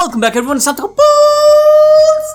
Welcome back everyone, it's time to go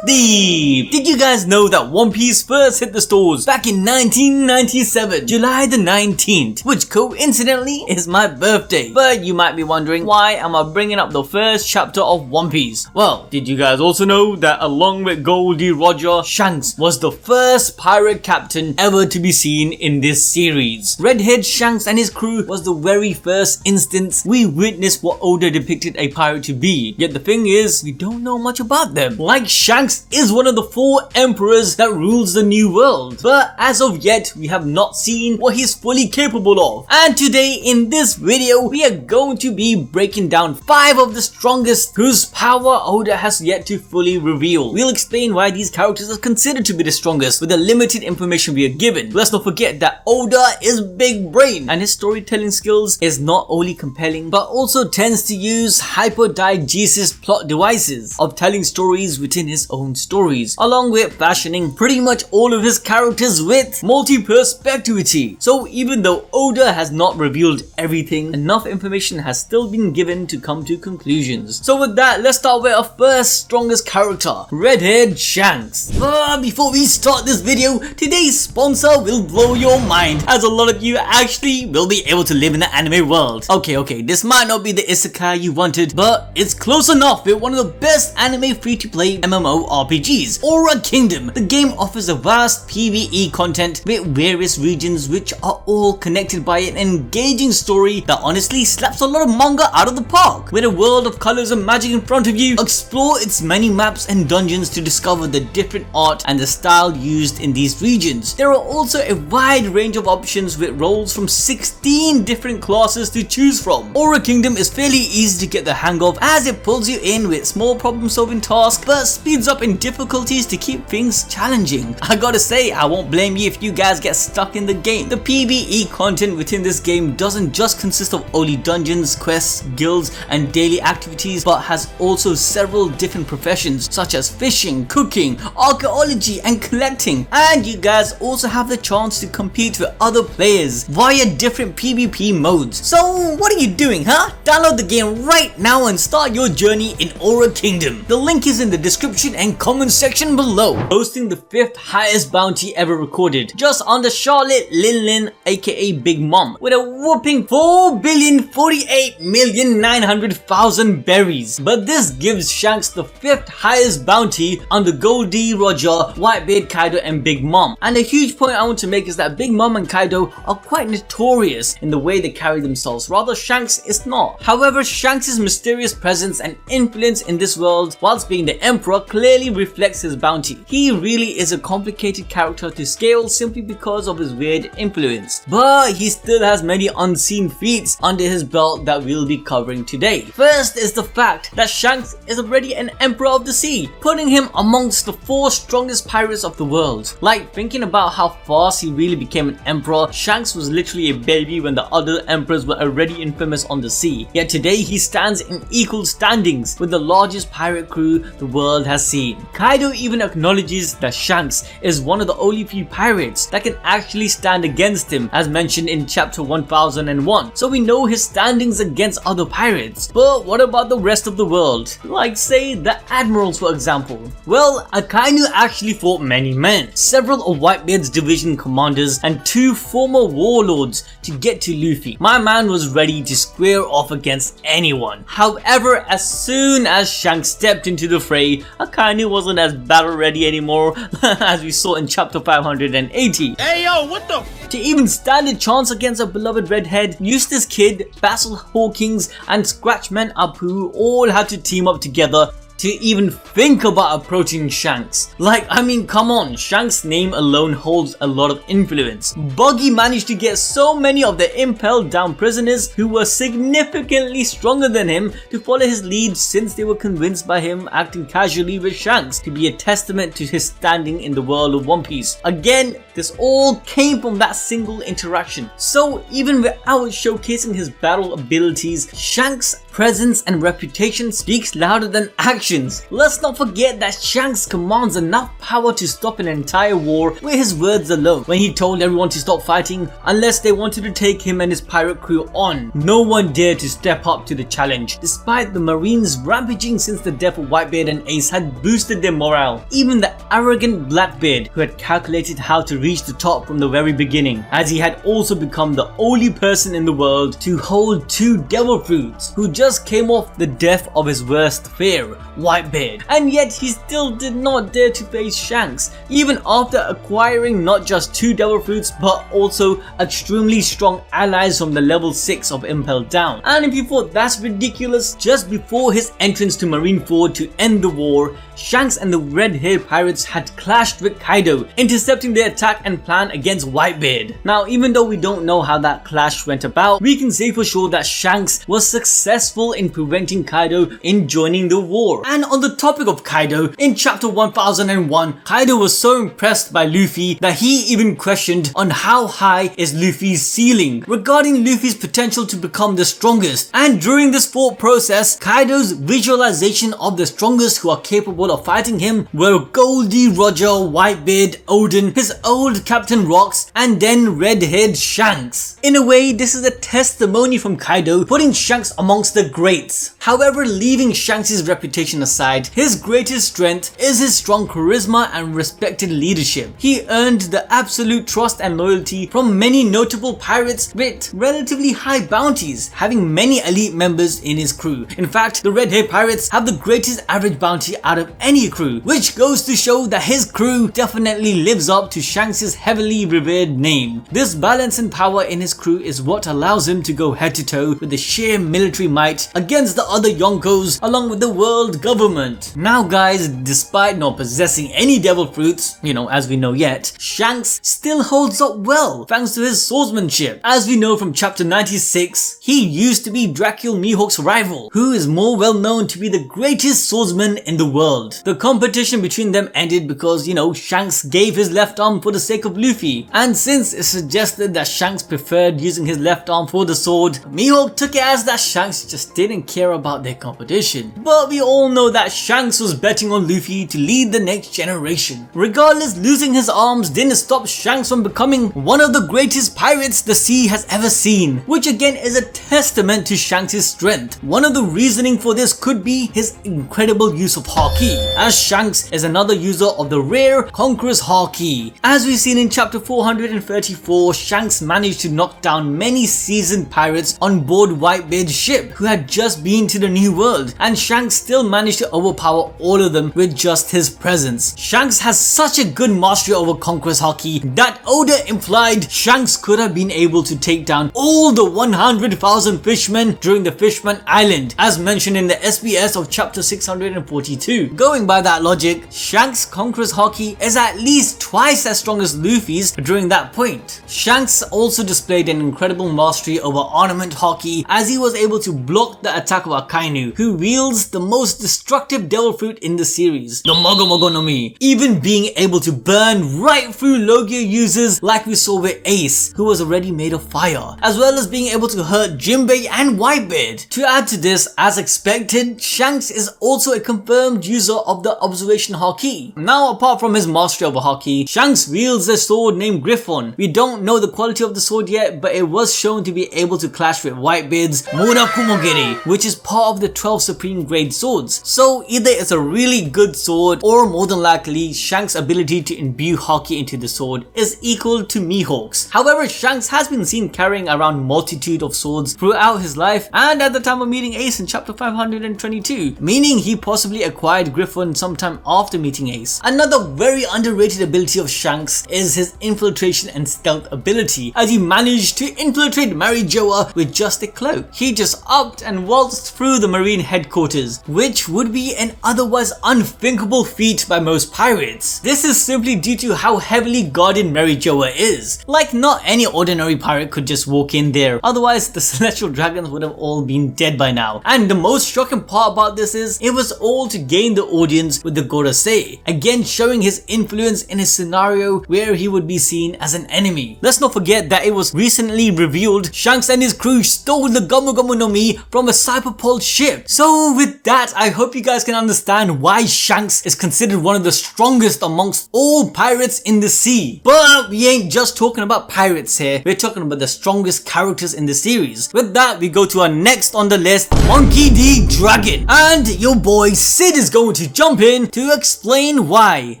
deep. Did you guys know that One Piece first hit the stores back in 1997, July the 19th, which coincidentally is my birthday? But you might be wondering, why am I bringing up the first chapter of One Piece? Well, did you guys also know that along with Gol D Roger, Shanks was the first pirate captain ever to be seen in this series? Redhead Shanks and his crew was the very first instance we witnessed what Oda depicted a pirate to be. Yet the thing is, we don't know much about them. Like, Shanks is one of the 4 emperors that rules the new world, but as of yet we have not seen what he's fully capable of. And today in this video we are going to be breaking down 5 of the strongest whose power Oda has yet to fully reveal. We'll explain why these characters are considered to be the strongest with the limited information we are given. Let's not forget that Oda is big brain and his storytelling skills is not only compelling but also tends to use hyper-diegesis plot devices of telling stories within his own stories, along with fashioning pretty much all of his characters with multi-perspectivity. So even though Oda has not revealed everything, enough information has still been given to come to conclusions. So with that, let's start with our first strongest character, Redhead Shanks. But before we start this video, today's sponsor will blow your mind, as a lot of you actually will be able to live in the anime world. Okay, this might not be the isekai you wanted, but it's close enough with one of the best anime free-to-play MMORPGs, Aura Kingdom. The game offers a vast PvE content with various regions which are all connected by an engaging story that honestly slaps a lot of manga out of the park. With a world of colors and magic in front of you, explore its many maps and dungeons to discover the different art and the style used in these regions. There are also a wide range of options with roles from 16 different classes to choose from. Aura Kingdom is fairly easy to get the hang of as it pulls you in with small problem solving tasks but speeds up in difficulties to keep things challenging. I gotta say, I won't blame you if you guys get stuck in the game. The PvE content within this game doesn't just consist of only dungeons, quests, guilds and daily activities, but has also several different professions such as fishing, cooking, archaeology and collecting. And you guys also have the chance to compete with other players via different PvP modes. So what are you doing, huh? Download the game right now and start your journey in Aura Kingdom. The link is in the description and comment section below. Boasting the 5th highest bounty ever recorded, just under Charlotte Lin aka Big Mom, with a whopping 4,048,900,000 berries. But this gives Shanks the 5th highest bounty under Gol D Roger, Whitebeard, Kaido and Big Mom. And a huge point I want to make is that Big Mom and Kaido are quite notorious in the way they carry themselves, rather Shanks is not. However, Shanks' mysterious presence and influence in this world whilst being the Emperor clearly reflects his bounty. He really is a complicated character to scale simply because of his weird influence, but he still has many unseen feats under his belt that we'll be covering today. First is the fact that Shanks is already an Emperor of the Sea, putting him amongst the 4 strongest pirates of the world. Like, thinking about how fast he really became an Emperor, Shanks was literally a baby when the other Emperors were already infamous on the sea. Yet today he stands in equal standings with the largest pirate crew the world has seen. Kaido even acknowledges that Shanks is one of the only few pirates that can actually stand against him, as mentioned in chapter 1001. So we know his standings against other pirates. But what about the rest of the world? Like, say, the admirals for example. Well, Akainu actually fought many men, several of Whitebeard's division commanders and 2 former warlords to get to Luffy. My man was ready to square off against anyone. However, as soon as Shanks stepped into the fray, Akainu wasn't as battle ready anymore as we saw in chapter 580. Hey yo, what the? To even stand a chance against a beloved redhead, Eustace Kid, Basil Hawkins and Scratchman Apu all had to team up together to even think about approaching Shanks. Like, I mean, come on, Shanks' name alone holds a lot of influence. Buggy managed to get so many of the impelled down prisoners who were significantly stronger than him to follow his lead, since they were convinced by him acting casually with Shanks to be a testament to his standing in the world of One Piece. Again, this all came from that single interaction. So even without showcasing his battle abilities, Shanks presence and reputation speaks louder than actions. Let's not forget that Shanks commands enough power to stop an entire war with his words alone when he told everyone to stop fighting unless they wanted to take him and his pirate crew on. No one dared to step up to the challenge, despite the Marines rampaging since the death of Whitebeard and Ace had boosted their morale. Even the arrogant Blackbeard, who had calculated how to reach the top from the very beginning, as he had also become the only person in the world to hold 2 devil fruits, who just came off the death of his worst fear, Whitebeard. And yet he still did not dare to face Shanks, even after acquiring not just 2 devil fruits but also extremely strong allies from the level 6 of Impel down. And if you thought that's ridiculous, just before his entrance to Marineford to end the war, Shanks and the red-haired pirates had clashed with Kaido, intercepting their attack and plan against Whitebeard. Now, even though we don't know how that clash went about, we can say for sure that Shanks was successful in preventing Kaido in joining the war. And on the topic of Kaido, in chapter 1001, Kaido was so impressed by Luffy that he even questioned on how high is Luffy's ceiling regarding Luffy's potential to become the strongest. And during this thought process, Kaido's visualization of the strongest who are capable of fighting him were Gol D Roger, Whitebeard, Odin, his old Captain Rocks, and then red-haired Shanks. In a way, this is a testimony from Kaido, putting Shanks amongst the greats. However, leaving Shanks' reputation aside, his greatest strength is his strong charisma and respected leadership. He earned the absolute trust and loyalty from many notable pirates with relatively high bounties, having many elite members in his crew. In fact, the red-haired pirates have the greatest average bounty out of any crew, which goes to show that his crew definitely lives up to Shanks' heavily revered name. This balance and power in his crew is what allows him to go head to toe with the sheer military might against the other Yonkos along with the world government. Now guys, despite not possessing any devil fruits, as we know yet, Shanks still holds up well thanks to his swordsmanship. As we know from chapter 96, he used to be Dracul Mihawk's rival, who is more well known to be the greatest swordsman in the world. The competition between them ended because, Shanks gave his left arm for the sake of Luffy, and since it's suggested that Shanks preferred using his left arm for the sword, Mihawk took it as that Shanks just didn't care about their competition. But we all know that Shanks was betting on Luffy to lead the next generation. Regardless, losing his arms didn't stop Shanks from becoming one of the greatest pirates the sea has ever seen, which again is a testament to Shanks' strength. One of the reasoning for this could be his incredible use of Haki, as Shanks is another user of the rare Conqueror's Haki. As we've seen in chapter 434, Shanks managed to knock down many seasoned pirates on board Whitebeard's ship who had just been to the New World, and Shanks still managed to overpower all of them with just his presence. Shanks has such a good mastery over Conqueror's Haki that Oda implied Shanks could have been able to take down all the 100,000 fishmen during the Fishman Island, as mentioned in the SBS of chapter 642. Going by that logic, Shanks' Conqueror's Haki is at least twice as strong as Luffy's during that point. Shanks also displayed an incredible mastery over Ornament Haki, as he was able to block the attack of Akainu, who wields the most destructive devil fruit in the series, the Mogo Mogo no Mi, even being able to burn right through Logia users like we saw with Ace, who was already made of fire, as well as being able to hurt Jinbei and Whitebeard. To add to this, as expected, Shanks is also a confirmed user of the Observation Haki. Now, apart from his mastery over Haki, Shanks wields a sword named Griffon. We don't know the quality of the sword yet, but it was shown to be able to clash with Whitebeard's Mura Kumogiri, which is part of the 12 supreme grade swords. So either it's a really good sword, or more than likely Shanks' ability to imbue Haki into the sword is equal to Mihawk's. However, Shanks has been seen carrying around multitude of swords throughout his life, and at the time of meeting Ace in chapter 522, meaning he possibly acquired Griffon sometime after meeting Ace. Another very underrated ability of Shanks is his infiltration and stealth ability, as he managed to infiltrate Marijoa with just a cloak. He just upped and waltzed through the marine headquarters, which would be an otherwise unthinkable feat by most pirates. This is simply due to how heavily guarded Marijoa is. Like, not any ordinary pirate could just walk in there, otherwise the celestial dragons would have all been dead by now. And the most shocking part about this is, it was all to gain the audience with the Gorosei, again showing his influence in a scenario where he would be seen as an enemy. Let's not forget that it was recently revealed Shanks and his crew stole the Gomu Gomu no Mi from a cyberpole ship. So with that, I hope you guys can understand why Shanks is considered one of the strongest amongst all pirates in the sea. But we ain't just talking about pirates here, we're talking about the strongest characters in the series. With that, we go to our next on the list, Monkey D Dragon. And your boy Sid is going to jump in to explain why.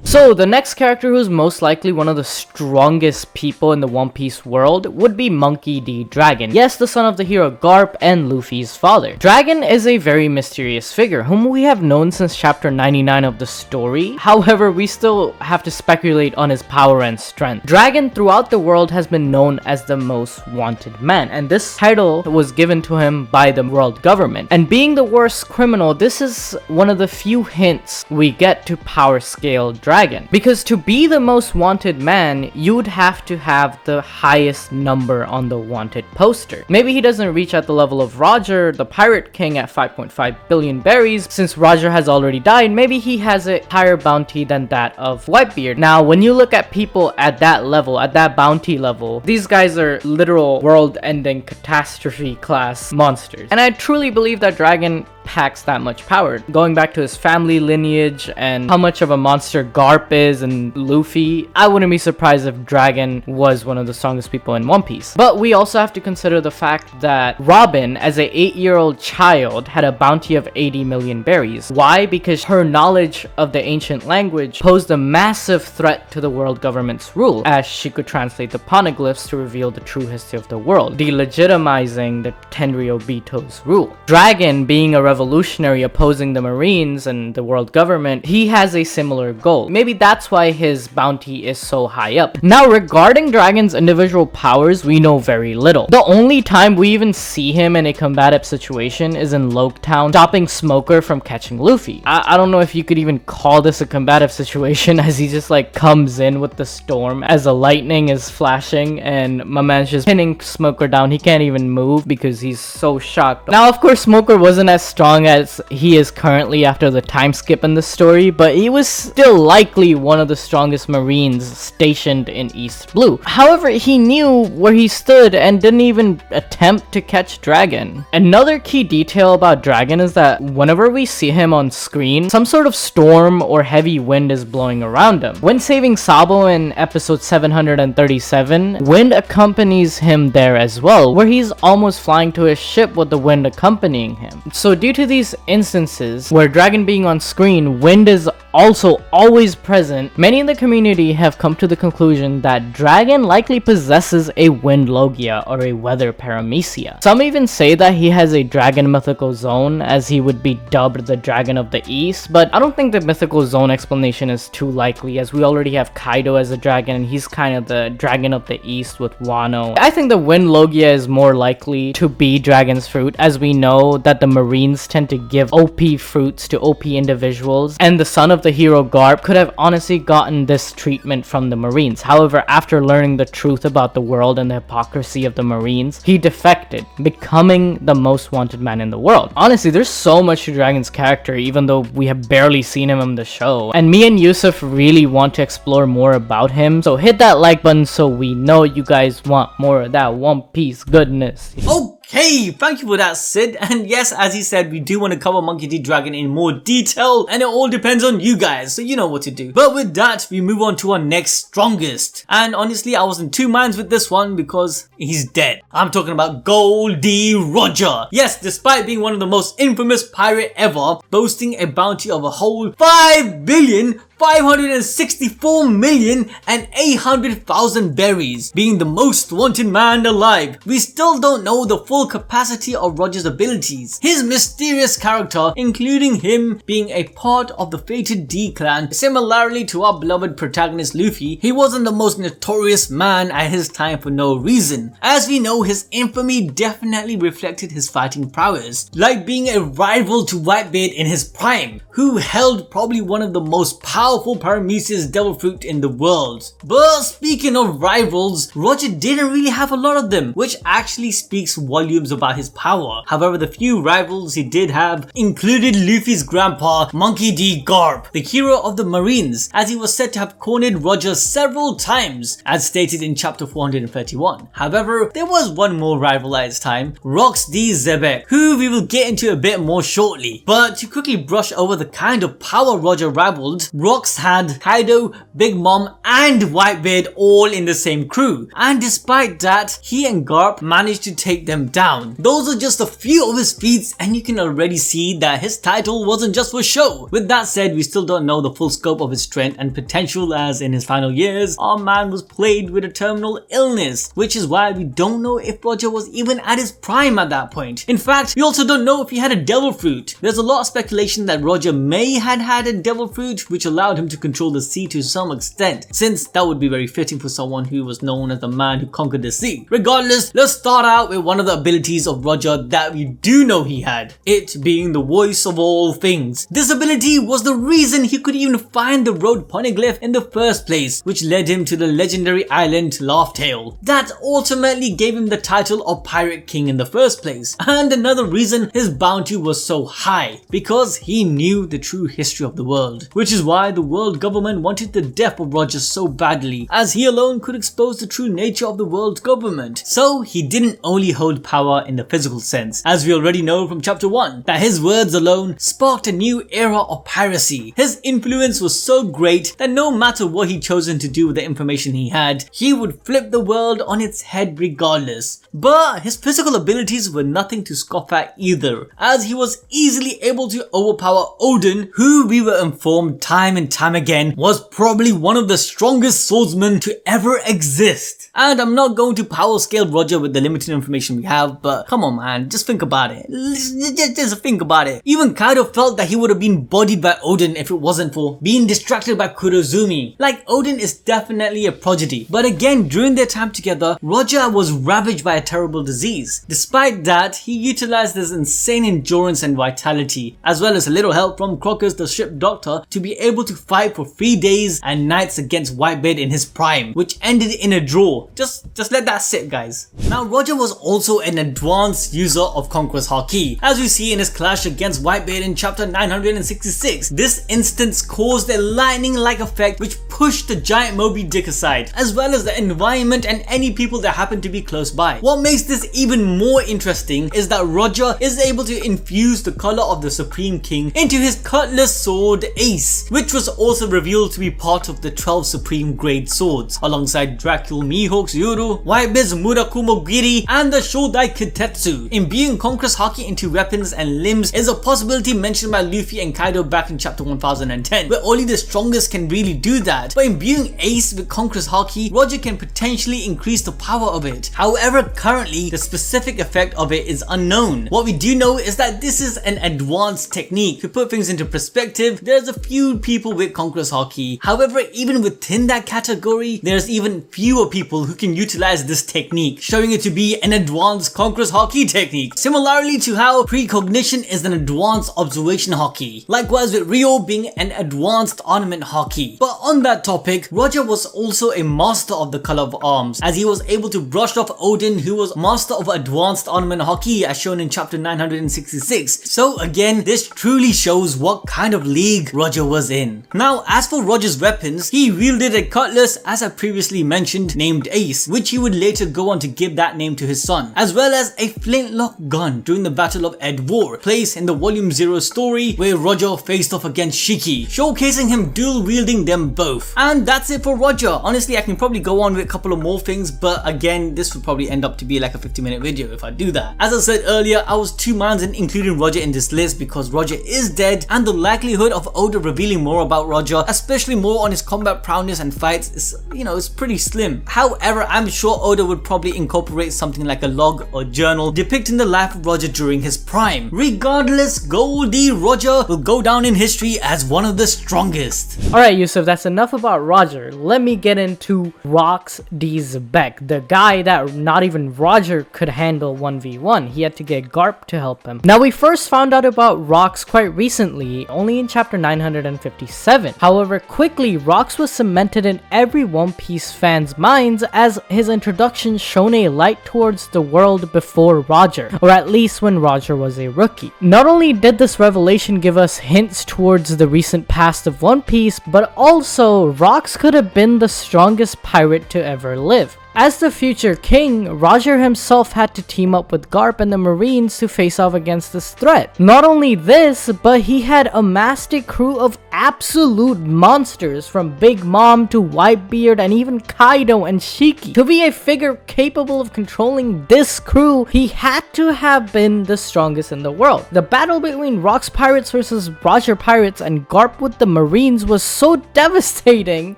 So the next character who's most likely one of the strongest people in the One Piece world would be Monkey D Dragon. Yes, the son of the hero Garp and Luffy's father. Dragon is a very mysterious figure whom we have known since chapter 99 of the story. However, we still have to speculate on his power and strength. Dragon throughout the world has been known as the most wanted man, and this title was given to him by the world government. And being the worst criminal, this is one of the few hints we get to power scale Dragon. Because to be the most wanted man, you'd have to have the highest number on the wanted poster. Maybe he doesn't reach at the level of Roger, the Pirate King, at 5.5 billion berries. Since Roger has already died, maybe he has a higher bounty than that of Whitebeard. Now, when you look at people at that level, at that bounty level, these guys are literal world-ending catastrophe class monsters. And I truly believe that Dragon packs that much power. Going back to his family lineage and how much of a monster Garp is and Luffy, I wouldn't be surprised if Dragon was one of the strongest people in One Piece. But we also have to consider the fact that Robin, as a 8-year-old child, had a bounty of 80 million berries. Why? Because her knowledge of the ancient language posed a massive threat to the world government's rule, as she could translate the poneglyphs to reveal the true history of the world, delegitimizing the Tenryubito's rule. Dragon, being a revolutionary opposing the Marines and the world government, he has a similar goal. Maybe that's why his bounty is so high up. Now, regarding Dragon's individual powers, we know very little. The only time we even see him in a combative situation is in Loketown, stopping Smoker from catching Luffy. I don't know if you could even call this a combative situation, as he just like comes in with the storm as the lightning is flashing and my man's just pinning Smoker down. He can't even move because he's so shocked. Now, of course, Smoker wasn't as strong as he is currently after the time skip in the story, but he was still likely one of the strongest Marines stationed in East Blue. However, he knew where he stood and didn't even attempt to catch Dragon. Another key detail about Dragon is that whenever we see him on screen, some sort of storm or heavy wind is blowing around him. When saving Sabo in episode 737, wind accompanies him there as well, where he's almost flying to his ship with the wind accompanying him. So due to these instances where Dragon being on screen, wind is also always present, many in the community have come to the conclusion that Dragon likely possesses a wind logia or a weather paramecia. Some even say that he has a dragon mythical zone, as he would be dubbed the Dragon of the East, but I don't think the mythical zone explanation is too likely, as we already have Kaido as a dragon and he's kind of the Dragon of the East with Wano. I think the wind logia is more likely to be Dragon's fruit, as we know that the Marines tend to give OP fruits to OP individuals, and the son of the hero Garp could have honestly gotten this treatment from the Marines. However, after learning the truth about the world and the hypocrisy of the Marines, he defected, becoming the most wanted man in the world. Honestly, there's so much to Dragon's character, even though we have barely seen him in the show, and me and Ussop really want to explore more about him, so hit that like button so we know you guys want more of that One Piece goodness. Okay, thank you for that, Sid. And yes, as he said, we do want to cover Monkey D Dragon in more detail, and it all depends on you guys, so you know what to do. But with that, we move on to our next strongest. And honestly, I was in two minds with this one because he's dead. I'm talking about Gol D Roger. Yes, despite being one of the most infamous pirate ever, boasting a bounty of a whole 5,564,800,000 berries, being the most wanted man alive, we still don't know the full capacity of Roger's abilities. His mysterious character, including him being a part of the fated D clan, similarly to our beloved protagonist Luffy, he wasn't the most notorious man at his time for no reason. As we know, his infamy definitely reflected his fighting prowess, like being a rival to Whitebeard in his prime, who held probably one of the most powerful powerful Paramecia devil fruit in the world. But speaking of rivals, Roger didn't really have a lot of them, which actually speaks volumes about his power. However, the few rivals he did have included Luffy's grandpa, Monkey D. Garp, the hero of the Marines, as he was said to have cornered Roger several times, as stated in chapter 431. However, there was one more rival at his time, Rox D. Xebec, who we will get into a bit more shortly. But to quickly brush over the kind of power Roger rivaled, Rox had Kaido, Big Mom and Whitebeard all in the same crew, and despite that, he and Garp managed to take them down. Those are just a few of his feats, and you can already see that his title wasn't just for show. With that said, we still don't know the full scope of his strength and potential, as in his final years, our man was plagued with a terminal illness, which is why we don't know if Roger was even at his prime at that point. In fact, we also don't know if he had a devil fruit. There's a lot of speculation that Roger may had a devil fruit, which allowed him to control the sea to some extent, since that would be very fitting for someone who was known as the man who conquered the sea. Regardless, let's start out with one of the abilities of Roger that we do know he had, it being the voice of all things. This ability was the reason he could even find the road poneglyph in the first place, which led him to the legendary island Laughtail. That ultimately gave him the title of Pirate King in the first place, and another reason his bounty was so high, because he knew the true history of the world, which is why the world government wanted the death of Roger so badly, as he alone could expose the true nature of the world government. So he didn't only hold power in the physical sense, as we already know from chapter 1, that his words alone sparked a new era of piracy. His influence was so great that no matter what he chosen to do with the information he had, he would flip the world on its head regardless. But his physical abilities were nothing to scoff at either, as he was easily able to overpower Odin, who we were informed time and time again was probably one of the strongest swordsmen to ever exist. And I'm not going to power scale Roger with the limited information we have, but come on man, just think about it. Just think about it. Even Kaido felt that he would have been bodied by Odin if it wasn't for being distracted by Kurozumi. Like, Odin is definitely a prodigy, but again, during their time together, Roger was ravaged by a terrible disease. Despite that, he utilized his insane endurance and vitality, as well as a little help from Crocus the ship doctor, to be able to fight for 3 days and nights against Whitebeard in his prime, which ended in a draw. Just let that sit, guys. Now, Roger was also an advanced user of Conqueror's Haki, as we see in his clash against Whitebeard in chapter 966. This instance caused a lightning-like effect which pushed the giant Moby Dick aside, as well as the environment and any people that happen to be close by. What makes this even more interesting is that Roger is able to infuse the color of the Supreme King into his cutlass sword Ace, which was also revealed to be part of the 12 Supreme Grade swords, alongside Dracul Mihawk's Yuru, Whitebeard's Murakumo Giri, and the Shodai Kitetsu. Imbuing Conqueror's Haki into weapons and limbs is a possibility mentioned by Luffy and Kaido back in chapter 1010, where only the strongest can really do that. But imbuing Ace with Conqueror's Haki, Roger can potentially increase the power of it. However, currently, the specific effect of it is unknown. What we do know is that this is an advanced technique. To put things into perspective, there's a few people with Conqueror's Haki. However, even within that category, there's even fewer people who can utilize this technique, showing it to be an advanced Conqueror's Haki technique. Similarly to how precognition is an advanced observation Haki. Likewise with Ryo being an advanced ornament Haki. But on that topic, Roger was also a master of the color of arms, as he was able to brush off Odin, who was master of advanced ornament Haki, as shown in chapter 966. So again, this truly shows what kind of league Roger was in. Now, as for Roger's weapons, he wielded a cutlass, as I previously mentioned, named Ace, which he would later go on to give that name to his son, as well as a flintlock gun during the Battle of Ed War, place in the Volume 0 story where Roger faced off against Shiki, showcasing him dual wielding them both. And that's it for Roger. Honestly, I can probably go on with a couple of more things, but again, this would probably end up to be like a 50-minute video if I do that. As I said earlier, I was 2 minds in including Roger in this list because Roger is dead, and the likelihood of Oda revealing more about Roger, especially more on his combat prowess and fights, is, it's pretty slim. However, I'm sure Oda would probably incorporate something like a log or journal depicting the life of Roger during his prime. Regardless, Gol D Roger will go down in history as one of the strongest. Alright Ussop, that's enough about Roger. Let me get into Rox D Xebec, the guy that not even Roger could handle 1v1. He had to get Garp to help him. Now, we first found out about Rox quite recently, only in chapter 956. 1997. However, quickly Rocks was cemented in every One Piece fan's minds as his introduction shone a light towards the world before Roger, or at least when Roger was a rookie. Not only did this revelation give us hints towards the recent past of One Piece, but also Rocks could have been the strongest pirate to ever live. As the future king, Roger himself had to team up with Garp and the Marines to face off against this threat. Not only this, but he had amassed a crew of absolute monsters, from Big Mom to Whitebeard and even Kaido and Shiki. To be a figure capable of controlling this crew, he had to have been the strongest in the world. The battle between Rocks Pirates versus Roger Pirates and Garp with the Marines was so devastating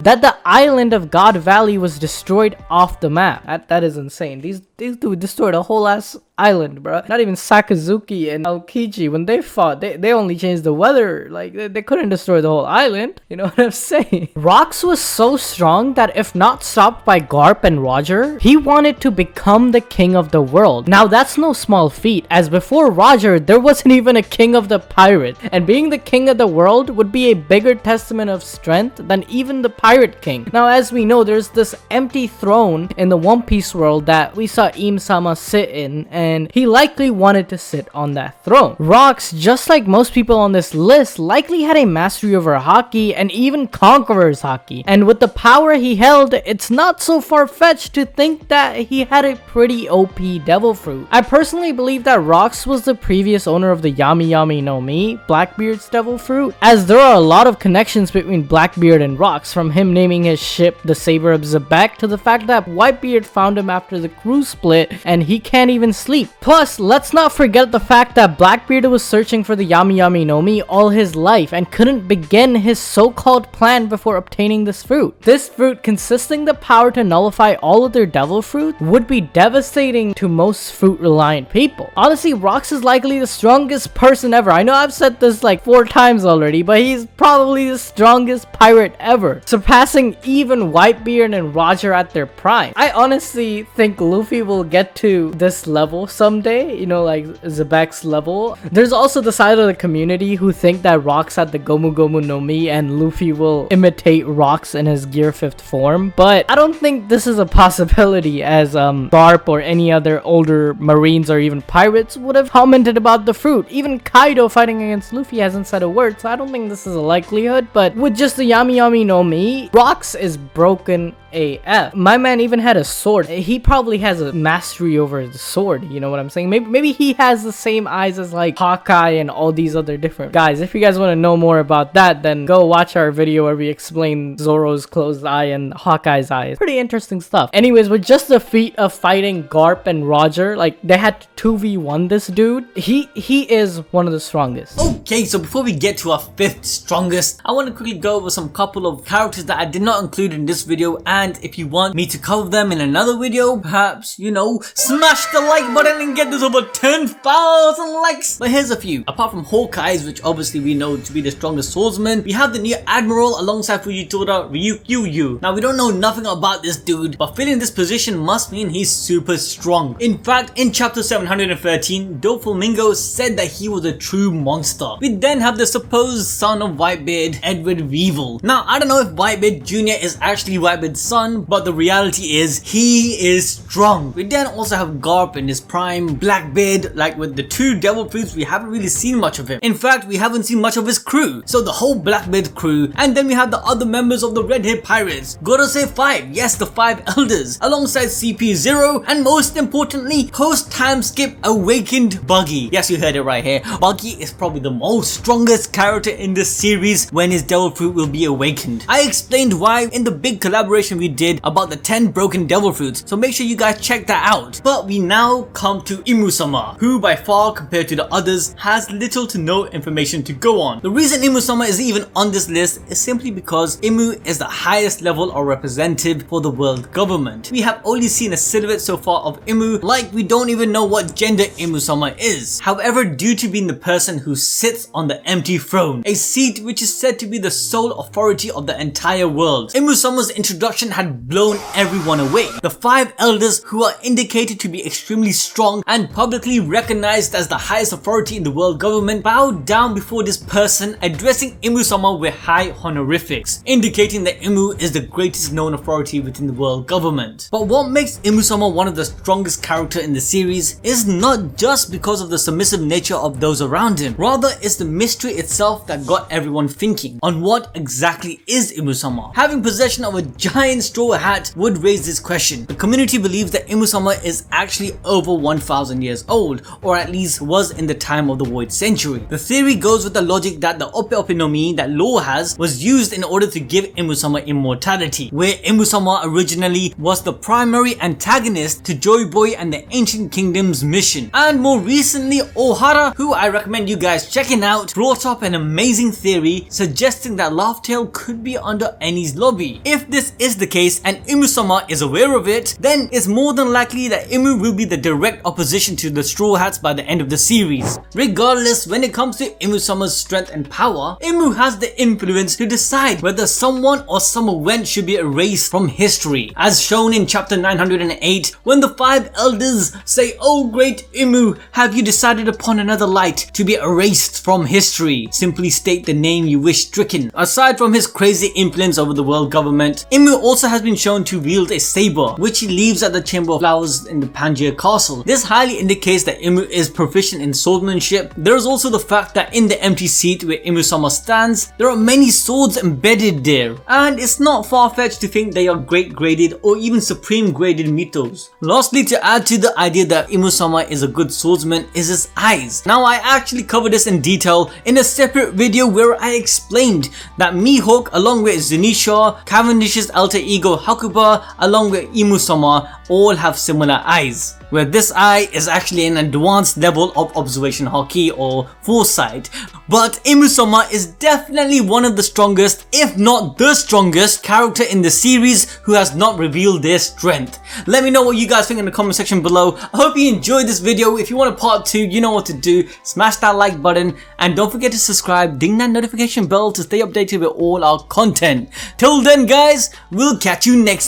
that the island of God Valley was destroyed off the map. That is insane. These dudes destroyed a whole ass island, bro. Not even Sakazuki and Aokiji, when they fought, they only changed the weather. Like, they couldn't destroy the whole island. You know what I'm saying? Rocks was so strong that if not stopped by Garp and Roger, he wanted to become the king of the world. Now, that's no small feat, as before Roger, there wasn't even a king of the pirates. And being the king of the world would be a bigger testament of strength than even the pirate king. Now, as we know, there's this empty throne in the One Piece world that we saw Im-sama sit in, and he likely wanted to sit on that throne. Rocks, just like most people on this list, likely had a mastery over Haki and even Conqueror's Haki. And with the power he held, it's not so far-fetched to think that he had a pretty OP devil fruit. I personally believe that Rocks was the previous owner of the Yami Yami no Mi, Blackbeard's devil fruit, as there are a lot of connections between Blackbeard and Rocks, from him naming his ship the Saber of Xebec to the fact that Whitebeard found him after the crew split and he can't even sleep. Plus, let's not forget the fact that Blackbeard was searching for the Yami Yami no Mi all his life and couldn't begin his so-called plan before obtaining this fruit. This fruit, consisting the power to nullify all other devil fruit, would be devastating to most fruit-reliant people. Honestly, Rocks is likely the strongest person ever. I know I've said this like 4 times already, but he's probably the strongest pirate ever, surpassing even Whitebeard and Roger at their prime. I honestly think Luffy will get to this level someday, you know, like Xebec's level. There's also the side of the community who think that Rocks had the Gomu Gomu no Mi and Luffy will imitate Rocks in his Gear 5th form, but I don't think this is a possibility, as Garp or any other older Marines or even pirates would have commented about the fruit. Even Kaido fighting against Luffy hasn't said a word, so I don't think this is a likelihood. But with just the Yami Yami no Mi, Rocks is broken AF. My man even had a sword. He probably has a mastery over the sword, you know what I'm saying? Maybe he has the same eyes as like Hawkeye and all these other different guys. If you guys want to know more about that, then go watch our video where we explain Zoro's closed eye and Hawkeye's eyes. Pretty interesting stuff. Anyways, with just the feat of fighting Garp and Roger, like they had to 2v1 this dude, he is one of the strongest. Okay, so before we get to our 5th strongest, I want to quickly go over some couple of characters that I did not include in this video, and if you want me to cover them in another video, perhaps, you know, smash the like button and get this over 10,000 likes. But here's a few. Apart from Hawkeye's, which obviously we know to be the strongest swordsman, we have the new Admiral alongside Fujitora Ryukyu. Now, we don't know nothing about this dude, but filling this position must mean he's super strong. In fact, in chapter 713, Doflamingo said that he was a true monster. We then have the supposed son of Whitebeard, Edward Weevil. Now, I don't know if Whitebeard Jr. is actually Whitebeard's son, but the reality is he is strong. We then also have Garp in his prime, Blackbeard, like with the 2 devil fruits, we haven't really seen much of him. In fact, we haven't seen much of his crew. So the whole Blackbeard crew, and then we have the other members of the Red Hair Pirates. Gotta say 5, yes, the 5 elders, alongside CP0, and most importantly, post-time skip awakened Buggy. Yes, you heard it right here. Buggy is probably the most strongest character in this series when his devil fruit will be awakened. I explained why in the big collaboration we did about the 10 broken devil fruits, so make sure you guys check that out. But we now come to Imu-sama, who by far compared to the others has little to no information to go on. The reason Imu-sama isn't even on this list is simply because Imu is the highest level or representative for the world government. We have only seen a silhouette so far of Imu, like we don't even know what gender Imu-sama is. However, due to being the person who sits on the empty throne, a seat which is said to be the sole authority of the entire world, Imu-sama's introduction had blown everyone away. The 5 elders, who are indicated to be extremely strong and publicly recognized as the highest authority in the world government, bowed down before this person, addressing Imu-sama with high honorifics, indicating that Imu is the greatest known authority within the world government. But what makes Imu-sama one of the strongest characters in the series is not just because of the submissive nature of those around him, rather it's the mystery itself that got everyone thinking on what exactly is Imu-sama. Having possession of a giant straw hat would raise this question. The community believes that Imu-sama is actually over 1000 years old, or at least was in the time of the Void Century. The theory goes with the logic that the Ope Ope no Mi that Law has was used in order to give Imu-sama immortality, where Imu-sama originally was the primary antagonist to Joy Boy and the Ancient Kingdom's mission. And more recently, Ohara, who I recommend you guys checking out, brought up an amazing theory suggesting that Laugh Tale could be under Eni's lobby. If this is the case and Imu-sama is aware of it, then it's more than likely that Imu will be the direct opposition to the Straw Hats by the end of the series. Regardless, when it comes to Imu-sama's strength and power, Imu has the influence to decide whether someone or some event should be erased from history, as shown in chapter 908 when the 5 elders say, "Oh great Imu, have you decided upon another light to be erased from history? Simply state the name you wish stricken." Aside from his crazy influence over the world government, Imu also has been shown to wield a saber, which he leaves at the Chamber of Flowers in the Pangaea Castle. This highly indicates that Imu is proficient in swordsmanship. There is also the fact that in the empty seat where Imu-sama stands, there are many swords embedded there, and it's not far-fetched to think they are great graded or even supreme graded mitos. Lastly, to add to the idea that Imu-sama is a good swordsman is his eyes. Now I actually covered this in detail in a separate video where I explained that Mihawk along with Zunisha, Cavendish's alter ego Hakuba along with Imu-sama all have similar eyes, where this eye is actually an advanced level of observation haki or foresight. But Imu-sama is definitely one of the strongest, if not the strongest, character in the series who has not revealed their strength. Let me know what you guys think in the comment section below. I hope you enjoyed this video. If you want a part 2, you know what to do. Smash that like button and don't forget to subscribe, ding that notification bell to stay updated with all our content. Till then guys, we'll catch you next time.